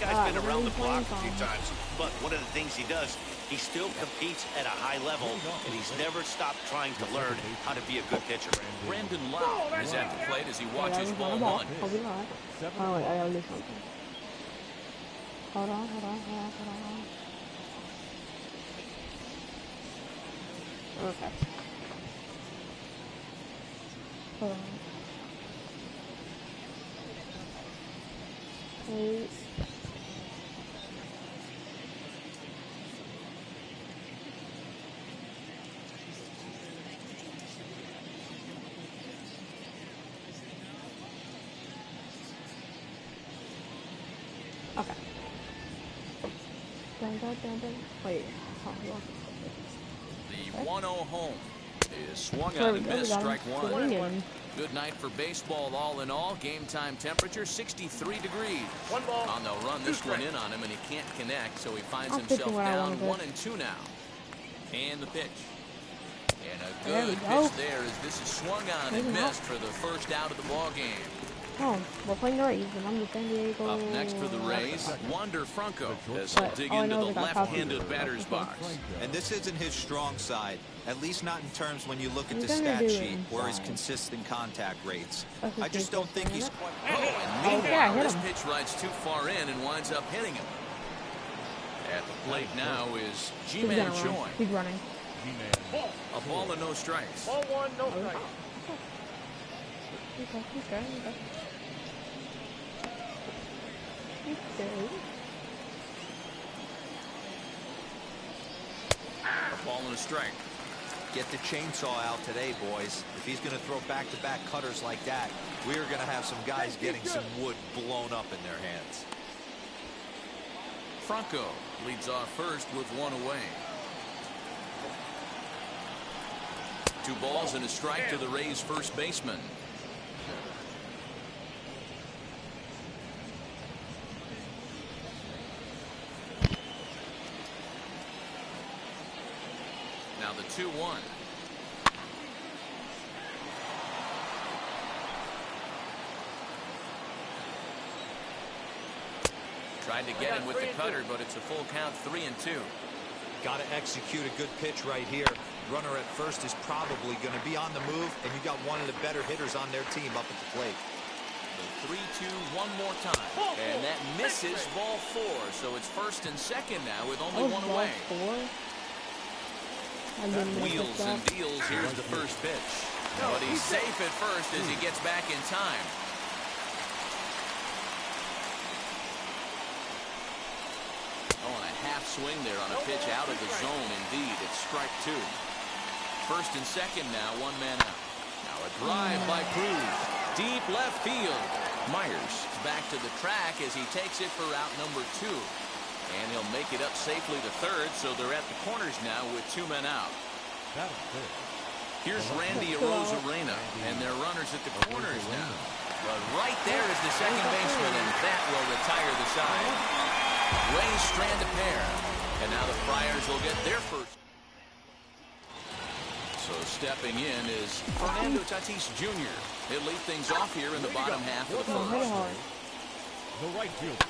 guy's been around the block a few times, but one of the things he does, he still competes at a high level, and he's never stopped trying to learn how to be a good pitcher. Brandon Lau is at the plate as he watches ball one. Oh, wait, I gotta do something. Hold on. Okay. Hold on. Wait. Okay. Dun. Wait. The 1-0 home is swung on and missed. Strike one. Good night for baseball all in all. Game time temperature 63 degrees. One ball. Oh, they'll run this one in on him, and he can't connect, so he finds himself down 1-2 now. And the pitch. And a good pitch there as this is swung on and missed for the first out of the ball game. Oh, we're playing the Rays, and I'm the San Diego. Up next for the Rays, Wander Franco as he'll dig into the left-handed batter's box. And this isn't his strong side, at least not in terms when you look at the stat sheet or his consistent contact rates. I just don't think he's quite... Oh, and meanwhile, this pitch rides too far in and winds up hitting him. At the plate now is G-Man Choi. He's running. A ball and no strikes. Ball one, no strikes. Okay. A ball and a strike. Get the chainsaw out today, boys. If he's going to throw back-to-back cutters like that, we are going to have some guys getting some wood blown up in their hands. Franco leads off first with one away. 2 balls and a strike to the Rays' first baseman. Now the 2-1. Tried to get him with the cutter, but it's a full count, 3-2. Got to execute a good pitch right here. Runner at first is probably going to be on the move, and you got one of the better hitters on their team up at the plate. The 3-2 one more time, and that misses ball 4. So it's first and second now with only one away. Wheels and deals. Here's the first pitch, but he's safe at first as he gets back in time. Oh, and a half swing there on a pitch out of the zone. Indeed, it's strike 2. First and second now, one man out. Now a drive by Cruz, deep left field. Myers back to the track as he takes it for out number 2. And he'll make it up safely to third, so they're at the corners now with 2 men out. Here's Randy Arozarena, and they're runners at the corners now. But right there is the second baseman, and that will retire the side. Rays strand a pair, and now the Friars will get their first. So stepping in is Fernando Tatis Jr. He'll lead things off here in the bottom half of the first. The right field.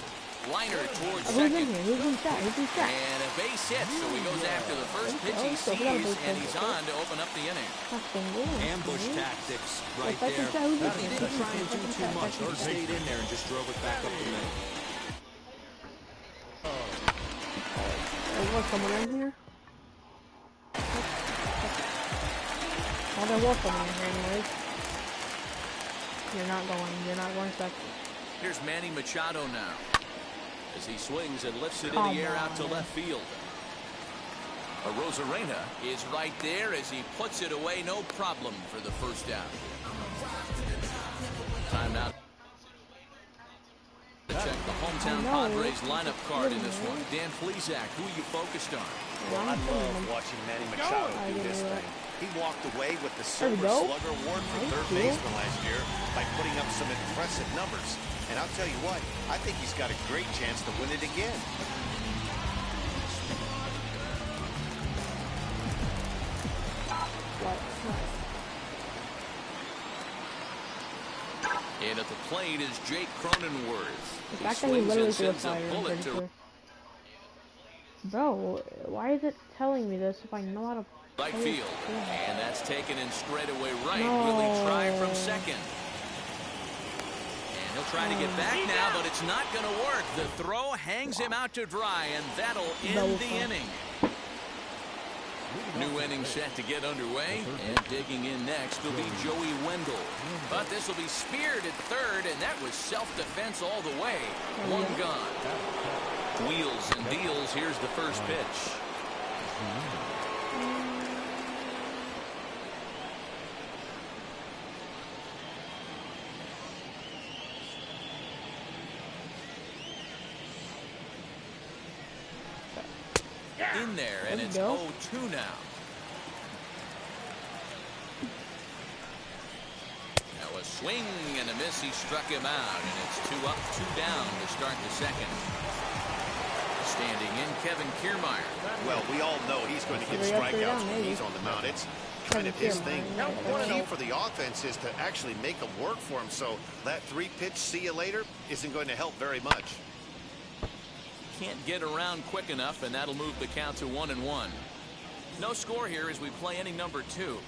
Liner towards second. And a base hit, so he goes after the first pitch he sees, and he's on to open up the inning. Ambush tactics right there. He didn't try and do too much. He stayed in there and just drove it back up the middle. There was someone in here. Oh, there was someone in here anyways. You're not going second. Here's Manny Machado now, as he swings and lifts it in the air out to left field. Arozarena is right there as he puts it away, no problem for the first down. Time out. Check the hometown Padres lineup card in this one. Dan Plesac, who are you focused on? Well, I love watching Manny Machado do this thing. He walked away with the Silver Slugger Award for third baseman last year by putting up some impressive numbers. And I'll tell you what, I think he's got a great chance to win it again. And at the plate is Jake Cronenworth. The He fact that he swings literally and threw a sends a fire, I'm bullet pretty to sure. Bro, why is it telling me this if I know how to right play field. it? And that's taken in straightaway right. No. Will he try from second? And he'll try to get back now, but it's not going to work. The throw hangs him out to dry, and that'll end the inning. New inning set to get underway, and digging in next will be Joey Wendell. But this will be speared at third, and that was self-defense all the way. One gone. Wheels and deals. Here's the first pitch. In there, and it's 0-2 now. Now a swing and a miss. He struck him out, and it's 2 up, 2 down to start the second. Standing in, Kevin Kiermaier. Well, we all know he's going to get strikeouts when he's on the mound. It's kind of his thing. The key for the offense is to actually make them work for him, so that 3-pitch see you later isn't going to help very much. Can't get around quick enough, and that'll move the count to 1-1. No score here as we play inning number 2.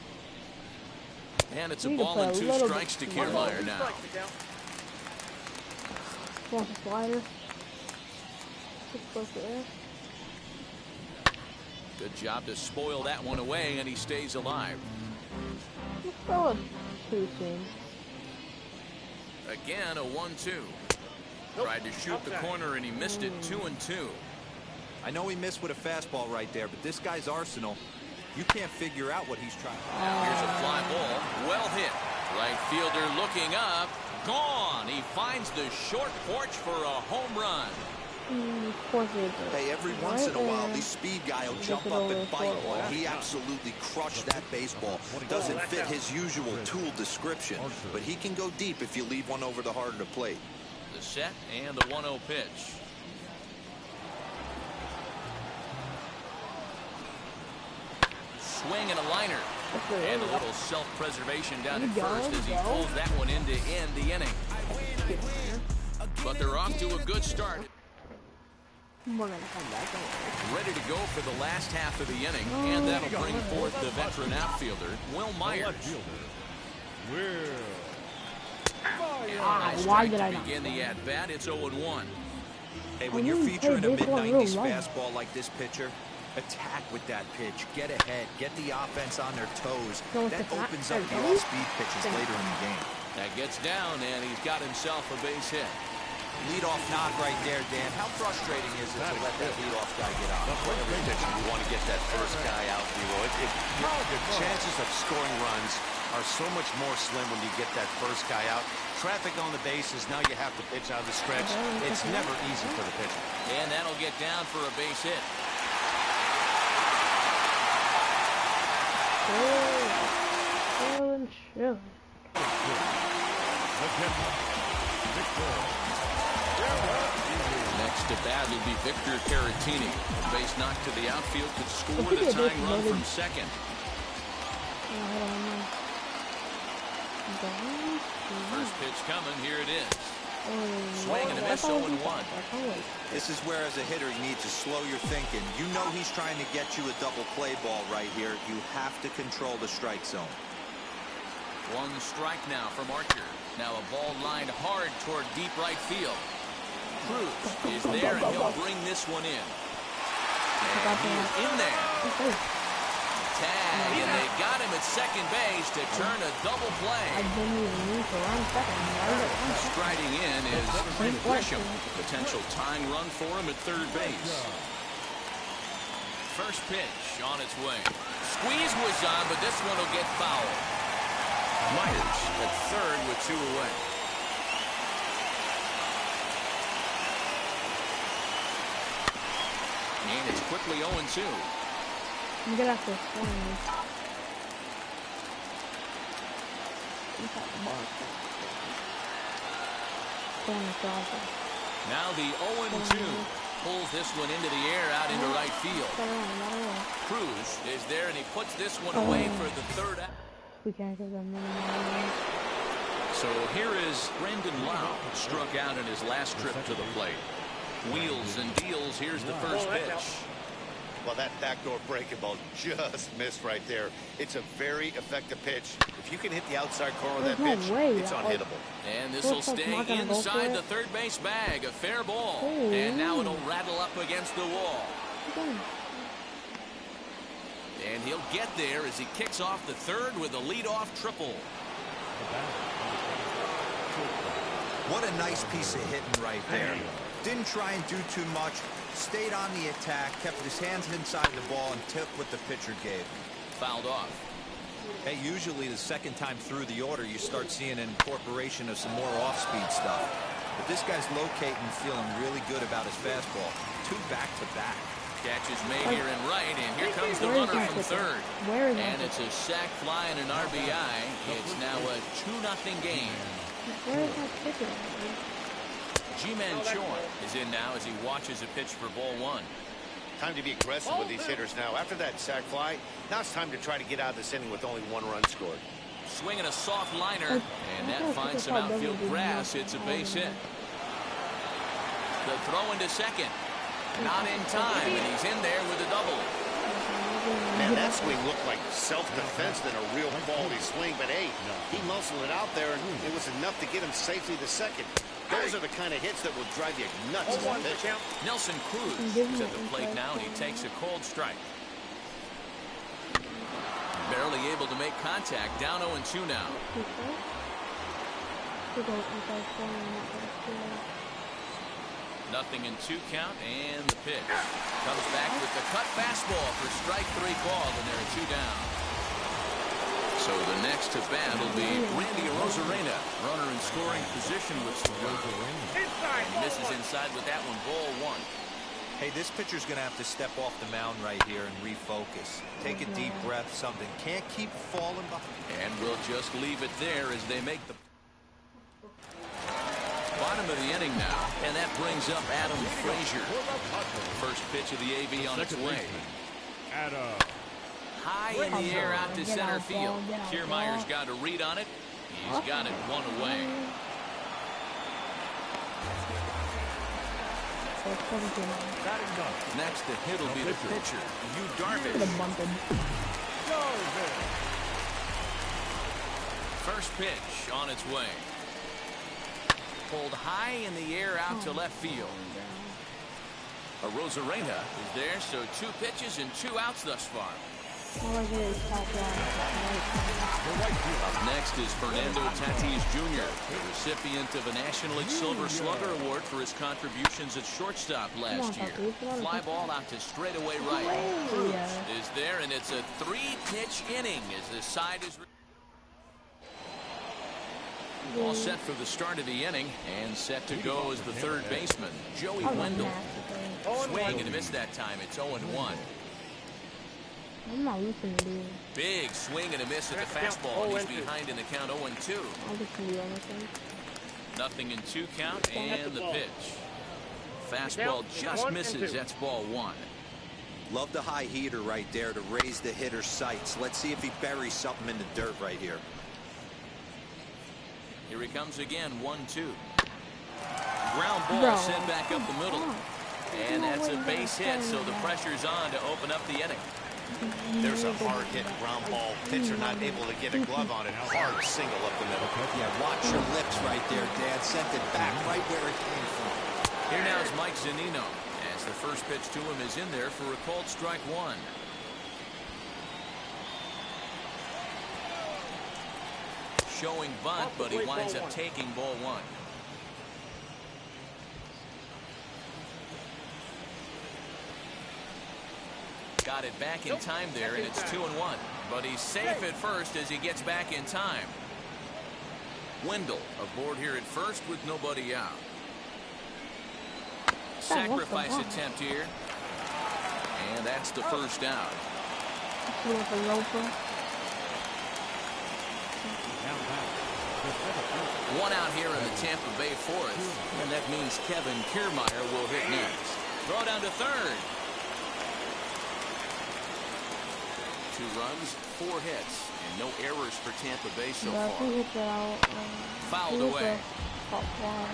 And it's a ball and 2 strikes to Kiermaier now. Want a slider? Good job to spoil that one away, and he stays alive. Let's throw it too soon. Again, a 1-2. Tried to shoot the corner, and he missed it. 2-2. I know he missed with a fastball right there, but this guy's arsenal, you can't figure out what he's trying to do. Here's a fly ball. Well hit. Right fielder looking up. Gone. He finds the short porch for a home run. Hey, every once in a while, these speed guy will jump up and bite one. He absolutely crushed that baseball. Doesn't fit his usual tool description, but he can go deep if you leave one over the heart of the plate. The set and the 1-0 pitch. Swing and a liner. And a little self-preservation down at first as he pulls that one in to end the inning. But they're off to a good start. We're gonna come back. Ready to go for the last half of the inning, and that'll bring forth the veteran outfielder, Will Myers. Why did I not begin the at-bat? It's 0-1. Hey, when you're featuring a mid-90s fastball like this pitcher, attack with that pitch. Get ahead. Get the offense on their toes. That opens up the all-speed pitches later in the game. That gets down, and he's got himself a base hit. Leadoff knock right there, Dan. How frustrating is it to let that leadoff guy get off? Every pitcher, you want to get that first guy out, the chances of scoring runs are so much more slim when you get that first guy out. Traffic on the bases, now you have to pitch out of the stretch. It's never easy for the pitcher. And that'll get down for a base hit. Chill. Next to bat will be Victor Caratini. A base knock to the outfield could score the tying run from second. First pitch coming. Here it is. Swing and a miss. 0-1. This is where, as a hitter, you need to slow your thinking. You know he's trying to get you a double play ball right here. You have to control the strike zone. One strike now from Archer. Now a ball lined hard toward deep right field. Cruz is there, and he'll bring this one in. And he is in there. Tag, and they got him at second base to turn a double play. Striding in is Clint Grisham. Potential tying run for him at third base. First pitch on its way. Squeeze was on, but this one will get foul. Myers at third with 2 away. And it's quickly 0-2. I'm gonna have to swing. Now the 0-2 pulls this one into the air out into right field. Cruz is there, and he puts this one away for the third out. We can't give them So here is Brendan Lau, struck out in his last trip to the plate. Wheels and deals. Here's the first pitch. Well, that backdoor breaking ball just missed right there. It's a very effective pitch. If you can hit the outside corner of that pitch, it's unhittable. And this will stay inside the third base bag. A fair ball. And now it'll rattle up against the wall. And he'll get there as he kicks off the third with a leadoff triple. What a nice piece of hitting right there. Didn't try and do too much. Stayed on the attack, kept his hands inside the ball, and took what the pitcher gave. Fouled off. Hey, usually the second time through the order, you start seeing an incorporation of some more off-speed stuff. But this guy's locating, feeling really good about his fastball. 2 back-to-back. Catch is made here in right, and here comes the runner from third. And it's a sac fly and an RBI. It's now a 2-0 game. Where is that pitcher? G-Man Chorn is in now as he watches a pitch for ball 1. Time to be aggressive with these hitters now. After that sac fly, now it's time to try to get out of this inning with only 1 run scored. Swinging a soft liner, and that finds some outfield grass. It's a base hit. The throw into second. Not in time, and he's in there with a double. Man, that swing looked like self-defense than a real quality swing, but hey, he muscled it out there, and it was enough to get him safely to second. Those are the kind of hits that will drive you nuts as a pitcher. Nelson Cruz is at the plate now, and he takes a cold strike. Barely able to make contact. Down 0-2 now. Nothing in 2 count, and the pitch. Comes back with the cut fastball for strike 3 called, and there are 2 down. So the next to bat will be Randy Arozarena, runner in scoring position with some run. And he misses inside with that one, ball 1. Hey, this pitcher's going to have to step off the mound right here and refocus. Take a deep breath, something. Can't keep falling behind. And we'll just leave it there as they make the bottom of the inning now, and that brings up Adam Frazier. First pitch of the AB on its way. High in the air out to center field. Kiermaier's got a read on it. He's got it 1 away. Next to hit will be the pitcher, Yu Darvish. First pitch on its way. Pulled high in the air out to left field. Arozarena is there, so 2 pitches and 2 outs thus far. Up next is Fernando Tatis Jr., the recipient of a National League Silver Slugger Award for his contributions at shortstop last year. Fly ball out to straightaway right. Cruz is there, and it's a 3-pitch inning as the side is all set for the start of the inning, and set to go as the third baseman, Joey Wendell. Swing and a miss that time. It's 0-1. I'm not listening to you. Big swing and a miss at the fastball, and he's behind in the count 0-2. I'll listen to you on this one. Nothing in 2 count, and the pitch. Fastball just misses. That's ball 1. Love the high heater right there to raise the hitter's sights. Let's see if he buries something in the dirt right here. Here he comes again, 1-2. Ground ball sent back up the middle. And that's a base hit, so the pressure's on to open up the inning. There's a hard hit ground ball. Pitcher not able to get a glove on it. Hard single up the middle. Yeah, watch your lips right there, Dad. Sent it back right where it came from. Here now is Mike Zunino, as the first pitch to him is in there for a called strike 1. Showing bunt, but he winds up taking ball 1. Got it back in time there, and it's 2-1. But he's safe at first as he gets back in time. Wendell aboard here at first with nobody out. Sacrifice attempt here. And that's the first out. One out here in the Tampa Bay fourth, and that means Kevin Kiermaier will hit next. Throw down to third. 2 runs, 4 hits, and no errors for Tampa Bay so But if far. he hits it out, Fouled away. Top fly,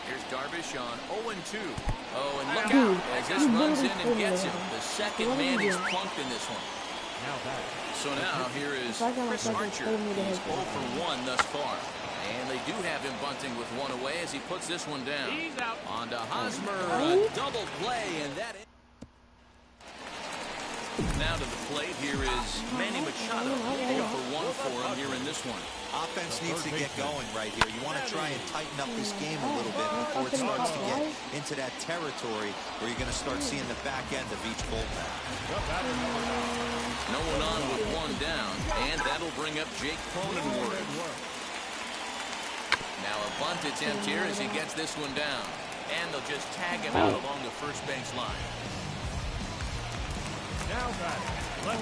Here's Darvish on 0-2. Oh, and look out as this runs in and gets him. The second man he's plunked in this one. So now here is Chris Archer. He's 0 for 1 thus far. And they do have him bunting with 1 away as he puts this one down. On to Hosmer, a double play, and that is. Now to the plate, here is Manny Machado. 0 for 1 for him here in this one. Offense needs to get going right here. You want to try and tighten up this game a little bit before it starts to get into that territory where you're going to start seeing the back end of each bullpen. No one on with 1 down, and that'll bring up Jake Cronenworth. Now a bunt attempt here as he gets this one down. And they'll just tag him out along the first base line.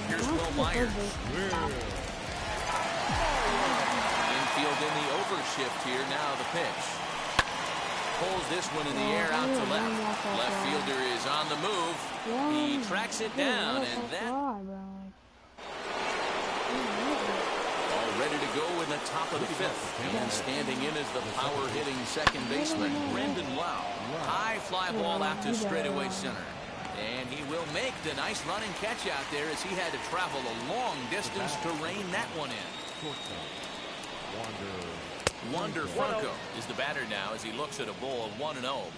Here's Will Myers. Infield in the overshift here. Now the pitch. Pulls this one in the air out to left. Left fielder is on the move. He tracks it down, and that all ready to go in the top of the 5th. And standing in is the power-hitting second baseman, Brendan Lau. High fly ball out to straightaway center. And he will make the nice running catch out there as he had to travel a long distance to rein that one in. Wander Franco is the batter now as he looks at a ball 1-0.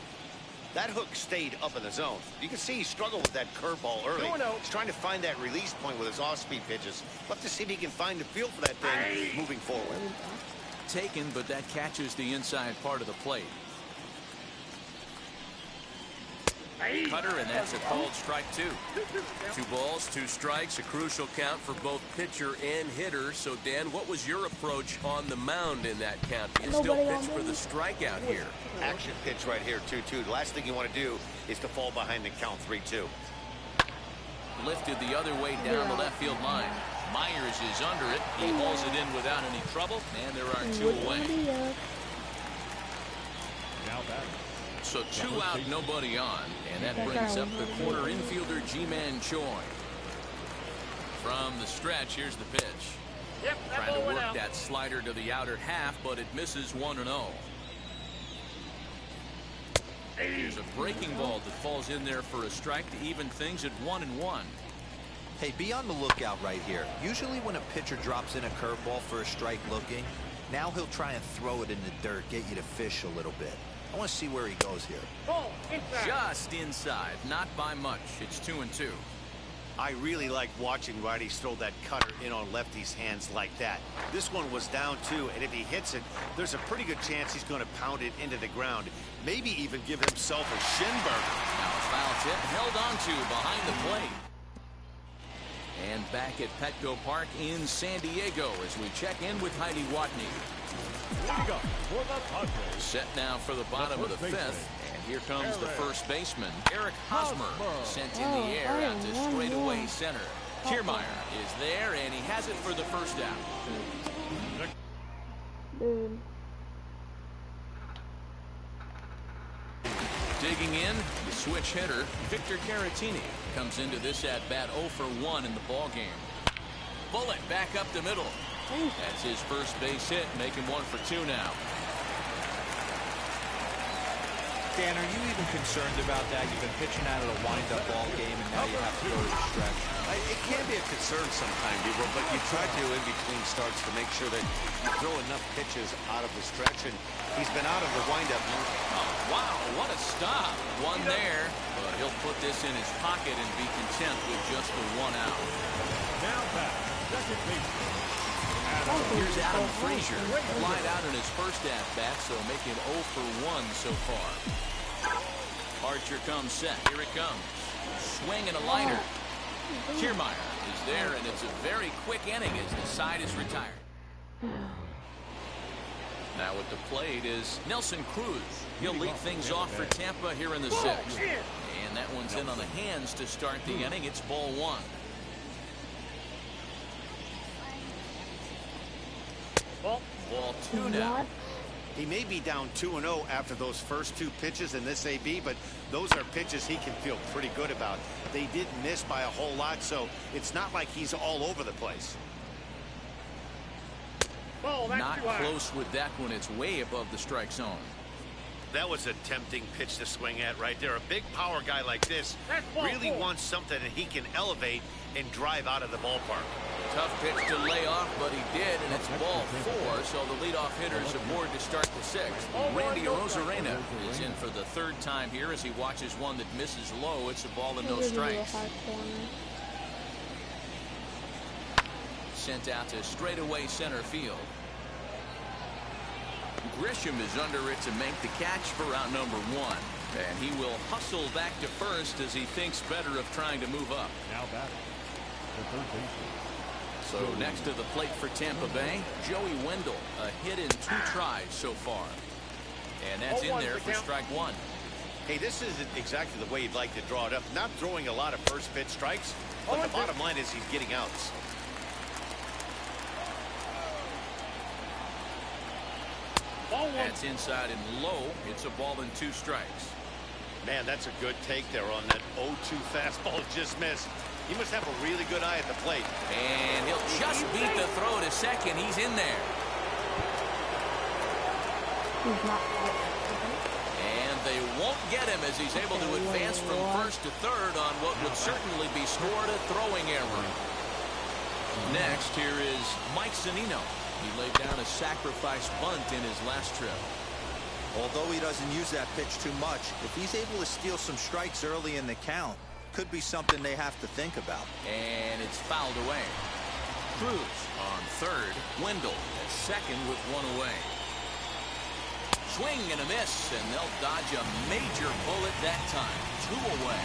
That hook stayed up in the zone. You can see he struggled with that curveball early. He's trying to find that release point with his off-speed pitches. We'll have to see if he can find the feel for that thing moving forward. Taken, but that catches the inside part of the plate. Cutter, and that's a called strike 2. 2 balls, 2 strikes, a crucial count for both pitcher and hitter. So, Dan, what was your approach on the mound in that count? You still pitch for the strikeout here. Action pitch right here, 2-2. The last thing you want to do is to fall behind the count 3-2. Lifted the other way down the left field line. Myers is under it. He hauls it in without any trouble, and there are 2 away. So 2 out, nobody on, and that brings up the corner infielder Ji-Man Choi. From the stretch, here's the pitch. Trying to work that slider to the outer half, but it misses 1-0. Here's a breaking ball that falls in there for a strike to even things at 1-1. Hey, be on the lookout right here. Usually when a pitcher drops in a curveball for a strike looking, now he'll try and throw it in the dirt, get you to fish a little bit. I want to see where he goes here. Just inside, not by much. It's 2-2. I really like watching righties throw that cutter in on lefties' hands like that. This one was down 2, and if he hits it, there's a pretty good chance he's going to pound it into the ground. Maybe even give himself a shin burn. Now a foul tip held on to behind the plate. And back at Petco Park in San Diego as we check in with Heidi Watney. Set now for the bottom of the 5th, and here comes the first baseman, Eric Hosmer, sent in the air out to straightaway center. Kiermaier is there, and he has it for the first out. Dude. Digging in, the switch hitter, Victor Caratini, comes into this at-bat 0 for 1 in the ballgame. Bullet back up the middle. That's his first base hit, making 1 for 2 now. Dan, are you even concerned about that? You've been pitching out of a wind-up ball game, and now you have to go to the stretch. It can be a concern sometimes, people, but you try to in between starts to make sure that you throw enough pitches out of the stretch, and he's been out of the windup. Oh, wow, what a stop. 1 there, but he'll put this in his pocket and be content with just the 1 out. Now back, second baseman. Here's Adam Frazier, flied out in his first at-bat, so making 0 for 1 so far. Archer comes set. Here it comes. Swing and a liner. Kiermaier is there, and it's a very quick inning as the side is retired. Now at the plate is Nelson Cruz. He'll lead things off for Tampa here in the 6th. And that one's in on the hands to start the inning. It's ball 1. Ball 2 now. He may be down 2-0 after those first 2 pitches in this AB, but those are pitches he can feel pretty good about. They did miss by a whole lot, so it's not like he's all over the place. Not close with that one. It's way above the strike zone. That was a tempting pitch to swing at right there. A big power guy like this really wants something that he can elevate and drive out of the ballpark. Tough pitch to lay off, but he did, and it's ball 4, so the leadoff hitters aboard to start the 6th. Randy Arozarena is in for the 3rd time here as he watches one that misses low. It's a ball and no strikes. Sent out to straightaway center field. Grisham is under it to make the catch for out number 1. And he will hustle back to first as he thinks better of trying to move up. Now batting, the third baseman. So next to the plate for Tampa Bay, Joey Wendell. A hit in 2 tries so far. And that's in there for strike 1. Hey, this isn't exactly the way you'd like to draw it up. Not throwing a lot of first pitch strikes, but the bottom line is he's getting outs. That's inside and low. It's a ball and 2 strikes. Man, that's a good take there on that 0-2 fastball just missed. He must have a really good eye at the plate. And he'll just beat the throw to second. He's in there. And they won't get him as he's able to advance from first to third on what would certainly be scored a throwing error. Next, here is Mike Zunino. He laid down a sacrifice bunt in his last trip. Although he doesn't use that pitch too much, if he's able to steal some strikes early in the count, could be something they have to think about. And it's fouled away. Cruz on third. Wendell at second with 1 away. Swing and a miss, and they'll dodge a major bullet that time. 2 away.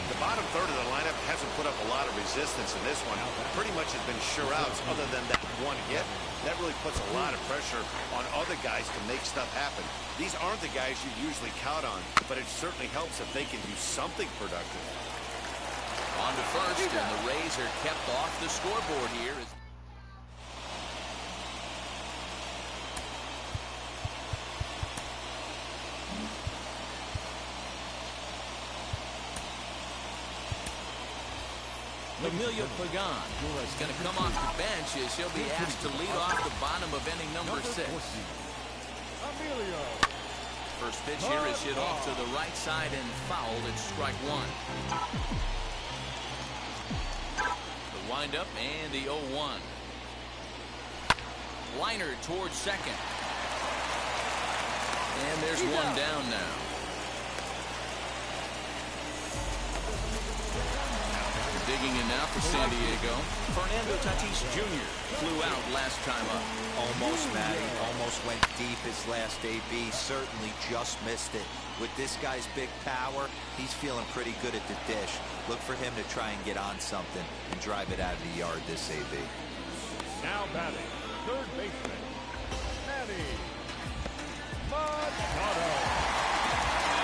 The bottom third of the lineup hasn't put up a lot of resistance in this one. Pretty much has been sure outs other than that 1 hit. That really puts a lot of pressure on other guys to make stuff happen. These aren't the guys you usually count on, but it certainly helps if they can do something productive. On to first, and the Rays are kept off the scoreboard here. Emilio Pagan is going to come off the bench as he'll be asked to lead off the bottom of inning number 6. First pitch here is hit off to the right side and fouled. It's strike 1. The windup and the 0-1. Liner towards second. And there's 1 down now. Digging in now for San Diego. Fernando Tatis Jr. flew out last time up. Almost, Matty. Almost went deep his last AB. Certainly just missed it. With this guy's big power, he's feeling pretty good at the dish. Look for him to try and get on something and drive it out of the yard this AB. Now batting, third baseman, Manny Machado.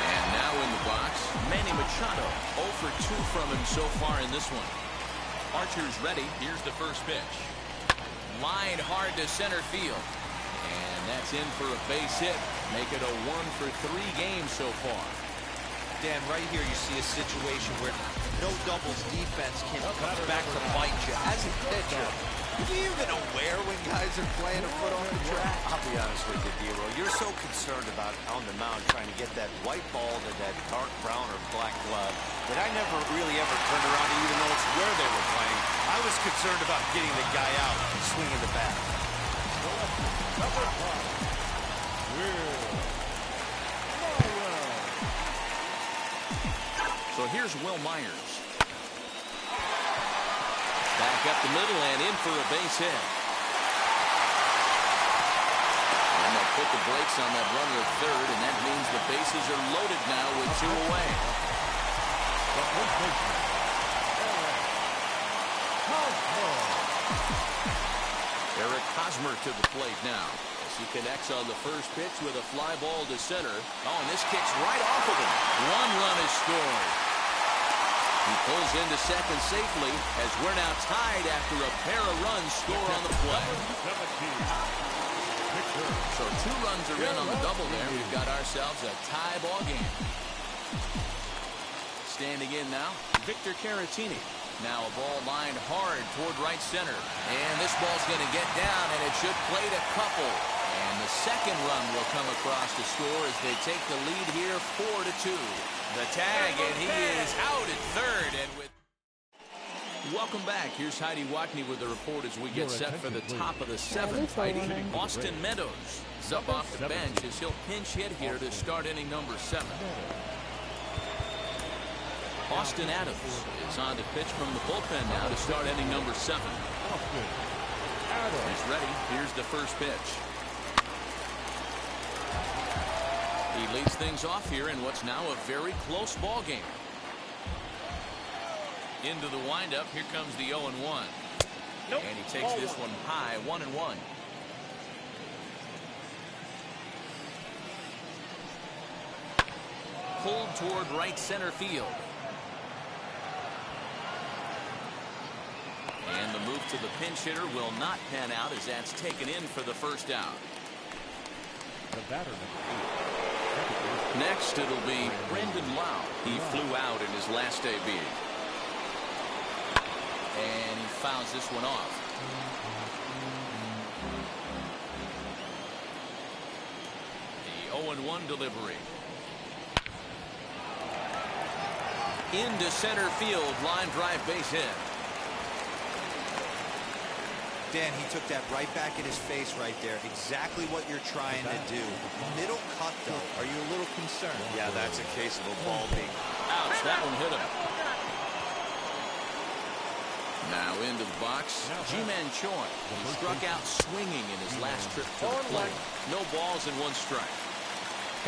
And now in the box, Manny Machado. 0 for 2 from him so far in this one. Archer's ready. Here's the first pitch. Lined hard to center field. And that's in for a base hit. Make it a 1 for 3 games so far. Dan, right here you see a situation where no doubles defense can come back to bite you. As a pitcher, are you even aware when guys are playing a foot off the track? I'll be honest with you, Dero. You're so concerned about on the mound trying to get that white ball to that dark brown or black glove that I never really ever turned around to even know it's where they were playing. I was concerned about getting the guy out and swinging the bat. Number 5. So here's Will Myers. Back up the middle and in for a base hit. And they'll put the brakes on that runner at third, and that means the bases are loaded now with 2 away. Eric Hosmer to the plate now. As he connects on the first pitch with a fly ball to center. Oh, and this kicks right off of him. 1 run is scored. He pulls into second safely as we're now tied after a pair of runs score on the play. So 2 runs are in on the double there. We've got ourselves a tie ball game. Standing in now, Victor Caratini. Now a ball lined hard toward right center. And this ball's going to get down, and it should plate a couple. And the second run will come across to score as they take the lead here 4-2. The tag, and he is out at third. And with welcome back. Here's Heidi Watney with the report as we get set for the top of the 7th. Heidi, Austin Meadows is up off the bench as he'll pinch hit here to start inning number 7. Austin Adams is on to pitch from the bullpen now to start inning number 7. He's ready. Here's the first pitch. He leads things off here in what's now a very close ball game. Into the windup. Here comes the 0-1. Nope. And he takes this one high, 1-1. Pulled toward right center field. And the move to the pinch hitter will not pan out as that's taken in for the first out. Next, it'll be Brendan Lau. He flew out in his last AB. And he fouls this one off. The 0-1 delivery. Into center field, line drive base hit. Dan, he took that right back in his face right there. Exactly what you're trying to do. Middle cut, though. Are you a little concerned? Yeah, that's a case of a ball being. Ouch, that one hit him. Now into the box, Ji-Man Choi. He struck out swinging in his last trip to the plate. No balls and 1 strike.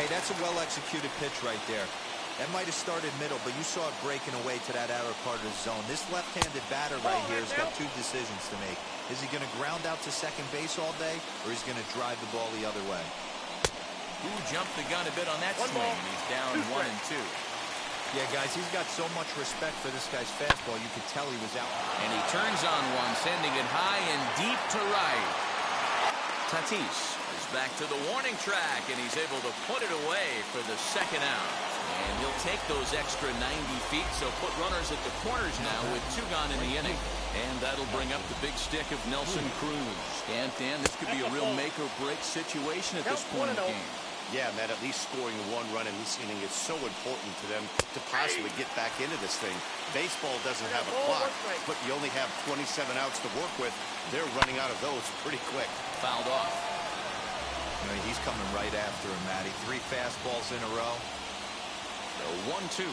Hey, that's a well-executed pitch right there. That might have started middle, but you saw it breaking away to that outer part of the zone. This left-handed batter right here has got 2 decisions to make. Is he going to ground out to second base all day, or is he going to drive the ball the other way? Ooh, jumped the gun a bit on that swing, and he's down 1 and 2. Yeah, guys, he's got so much respect for this guy's fastball, you could tell he was out. And he turns on one, sending it high and deep to right. Tatis is back to the warning track, and he's able to put it away for the second out. And he'll take those extra 90 feet, so put runners at the corners now with 2 gone in the inning. And that'll bring up the big stick of Nelson Cruz. And, Dan, this could be a real make-or-break situation at this point in the game. Yeah, and that at least scoring 1 run in this inning is so important to them to possibly get back into this thing. Baseball doesn't have a clock, but you only have 27 outs to work with. They're running out of those pretty quick. Fouled off. I mean, he's coming right after him, Matty. 3 fastballs in a row. The 1-2.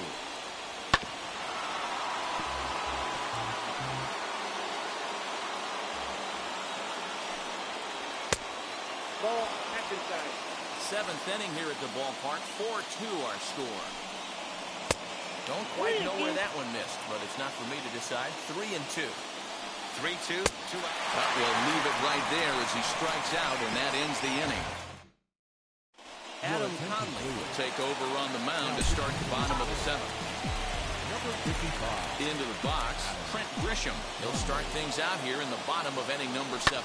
Ball, action time. 7th inning here at the ballpark. 4-2 our score. Don't quite know where that one missed, but it's not for me to decide. 3-2. 3-2, 2 out. We'll leave it right there as he strikes out, and that ends the inning. Adam Conley will take over on the mound to start the bottom of the 7th. Into the box, Trent Grisham. He'll start things out here in the bottom of inning number 7.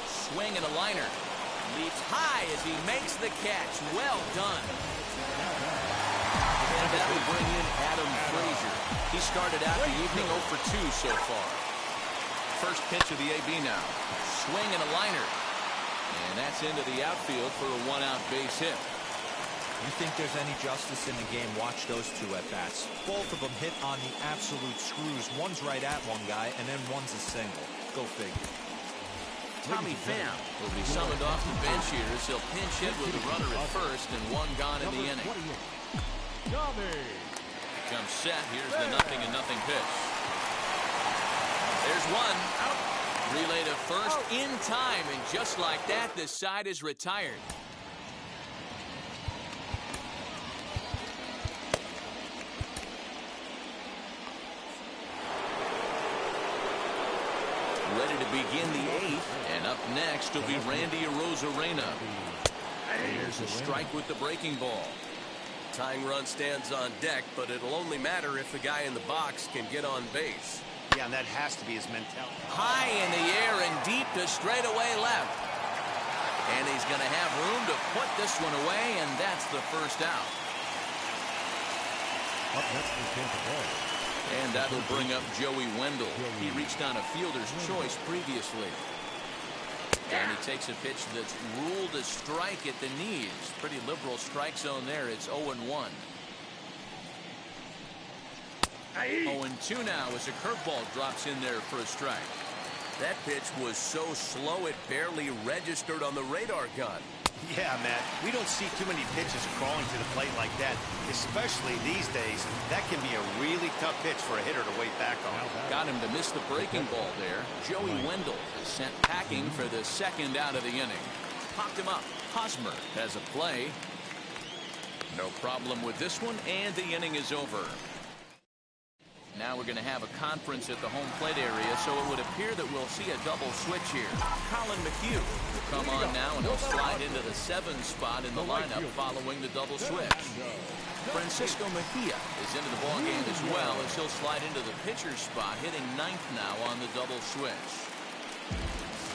Swing and a liner. Leaps high as he makes the catch. Well done. And that will bring in Adam Frazier. He started out the evening 0 for 2 so far. First pitch of the AB now. Swing and a liner. And that's into the outfield for a 1-out base hit. You think there's any justice in the game? Watch those 2 at-bats. Both of them hit on the absolute screws. One's right at one guy, and then one's a single. Go figure. Tommy Pham will be summoned off the bench here as he'll pinch hit with a runner at first and 1 gone in the inning. Comes set. Here's the 0-0 pitch. There's 1 out. Relay to first in time, and just like that, this side is retired. Ready to begin the 8th, and up next will be Randy Arozarena. There's a strike with the breaking ball. Tying run stands on deck, but it'll only matter if the guy in the box can get on base. Yeah, and that has to be his mentality. High in the air and deep to straightaway left. And he's going to have room to put this one away, and that's the first out. Up next is Tampa Bay. And that'll bring up Joey Wendell. He reached on a fielder's choice previously. And he takes a pitch that's ruled a strike at the knees. Pretty liberal strike zone there. It's 0-1. 0-2 now as a curveball drops in there for a strike. That pitch was so slow it barely registered on the radar gun. Yeah, Matt, we don't see too many pitches crawling to the plate like that, especially these days. That can be a really tough pitch for a hitter to wait back on. Got him to miss the breaking ball there. Joey Wendell is sent packing for the second out of the inning. Popped him up. Hosmer has a play. No problem with this one, and the inning is over. Now we're going to have a conference at the home plate area, so it would appear that we'll see a double switch here. Colin McHugh will come on now, and he'll slide into the 7 spot in the lineup following the double switch. Francisco Mejia is into the ballgame as well, as he'll slide into the pitcher's spot, hitting 9th now on the double switch.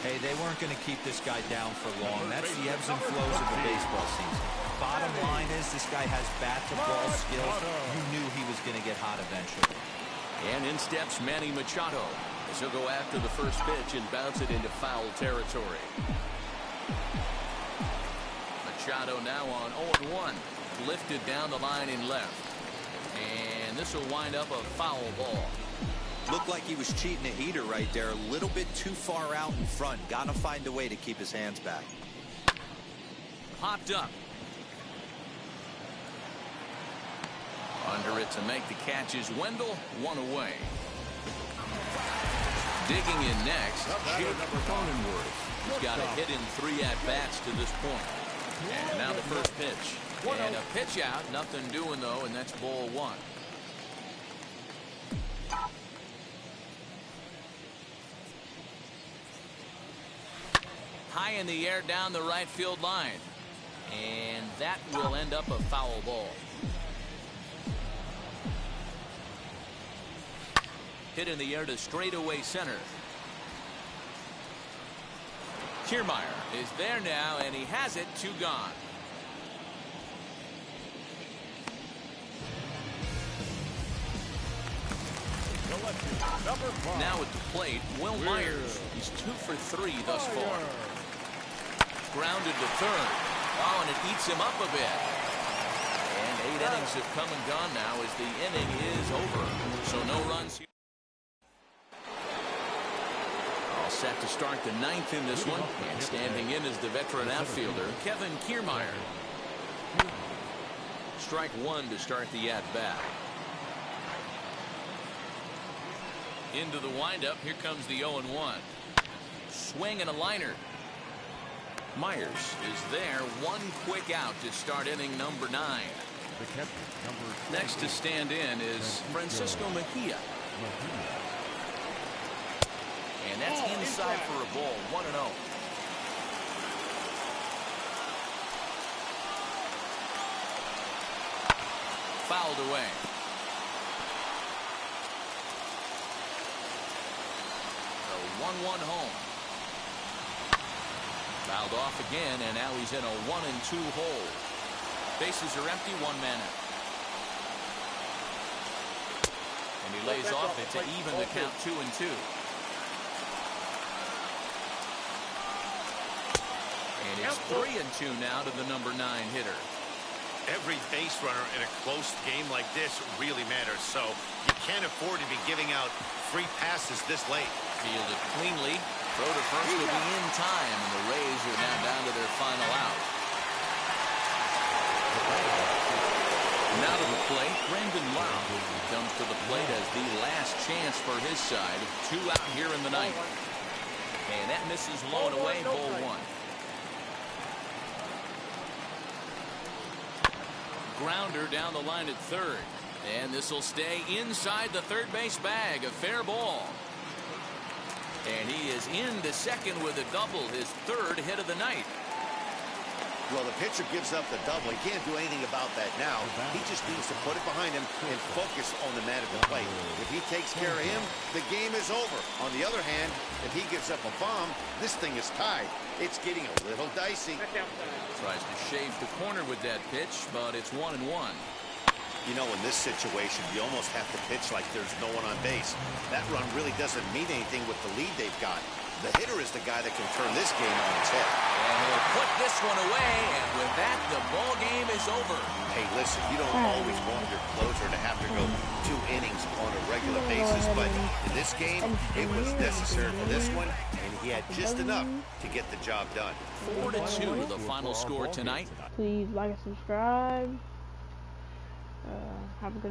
Hey, they weren't going to keep this guy down for long. That's the ebbs and flows of the baseball season. Bottom line is this guy has bat-to-ball skills. You knew he was going to get hot eventually. And in steps Manny Machado as he'll go after the first pitch and bounce it into foul territory. Machado now on 0-1. Lifted down the line in left. And this will wind up a foul ball. Looked like he was cheating a heater right there. A little bit too far out in front. Got to find a way to keep his hands back. Popped up. Under it to make the catch is Wendell, 1 away. Digging in next, Jake Cronenworth. He's got a hit in 3 at-bats to this point. And now the first pitch. And a pitch out, nothing doing though, and that's ball 1. High in the air down the right field line. And that will end up a foul ball. Hit in the air to straightaway center. Kiermaier is there now, and he has it. 2 gone. Now at the plate, Will Myers. He's 2 for 3 thus far. Grounded to third. Oh, and it eats him up a bit. And 8 innings have come and gone now as the inning is over. So no runs here. All set to start the 9th in this one. And standing in is the veteran outfielder, Kevin Kiermaier. Strike 1 to start the at-bat. Into the windup. Here comes the 0-1. Swing and a liner. Myers is there. 1 quick out to start inning number 9. Next to stand in is Francisco Mejia. And that's inside for a ball. 1-0. Fouled away. The 1-1 home. Fouled off again, and now he's in a 1-2 hole. Bases are empty, 1 man out. And he lays off it to even the count 2-2. And it's 3-2 now to the number 9 hitter. Every base runner in a close game like this really matters, so you can't afford to be giving out free passes this late. Fielded cleanly. Throw to first will be in time, and the Rays are now down to their final out. Now to the plate, Brendan Lau comes to the plate as the last chance for his side. 2 out here in the 9th. And that misses low and away, ball 1. Grounder down the line at third. And this will stay inside the third base bag. A fair ball. And he is into second with a double, his 3rd hit of the night. Well, the pitcher gives up the double. He can't do anything about that now. He just needs to put it behind him and focus on the man at the plate. If he takes care of him, the game is over. On the other hand, if he gives up a bomb, this thing is tied. It's getting a little dicey. Tries to shave the corner with that pitch, but it's 1-1. You know, in this situation, you almost have to pitch like there's no one on base. That run really doesn't mean anything with the lead they've got. The hitter is the guy that can turn this game on its head. And he'll put this one away, and with that, the ball game is over. Hey, listen, you don't always want your closer to have to go 2 innings on a regular basis, but in this game, it was necessary for this one, and he had just enough to get the job done. 4-2, the final score tonight. Please like and subscribe. Have a good